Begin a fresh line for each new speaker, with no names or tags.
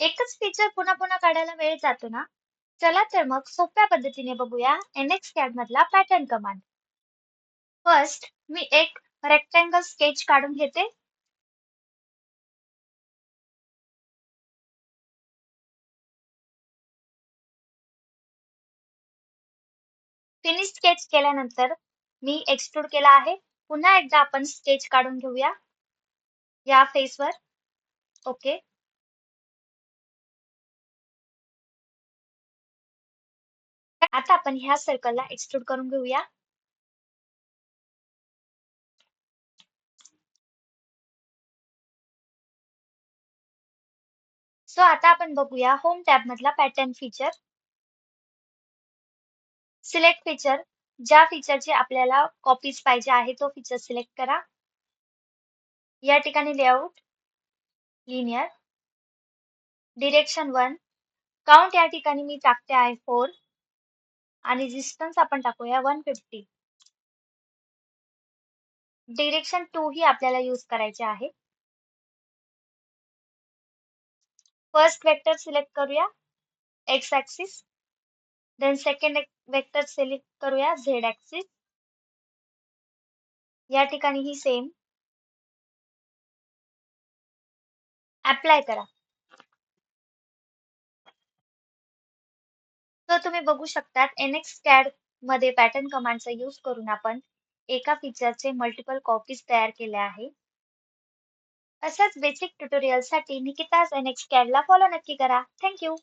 एकच फीचर पुन्हा पुन्हा काढायला वेळ जातो ना? चला तर मग सोप्या पद्धतीने बघूया NXCAD मधला पॅटर्न कमांड. फर्स्ट मी एक रेक्टँगल स्केच काढून घेते. फिनिश स्केच केल्यानंतर मी एक्सट्रूड केला आहे. पुन्हा एकदा आपण स्केच काढून घेऊया या फेसवर. ओके. आता आपण ह्या सर्कलला एक्सट्रूड करून घेऊया. सो आता आपण बघूया होम टॅब मधला पॅटर्न फीचर. Select feature. ज्या फीचरची आपल्याला कॉपीज पाहिजे आहे तो फीचर सिलेक्ट करा. या ठिकाणी लेआउट, लिनियर, डिरेक्शन 1, काउंट या ठिकाणी मी टाकते आहे 4 आणि डिस्टन्स आपण टाकूया 150. डिरेक्शन 2 ही आपल्याला यूज करायचे आहे. फर्स्ट वेक्टर सिलेक्ट करूया X axis, then second vector select करूया झेड ऍक्सिस. या ठिकाणी ही सेम अप्लाय करा. तर तुम्ही बघू शकतात NXCAD मध्ये पॅटर्न कमांडचा यूज करून आपण एका फीचरचे मल्टिपल कॉपीज तयार केल्या आहे. अशाच बेसिक ट्युटोरियलसाठी निकिताज NXCAD ला फॉलो नक्की करा. थँक्यू.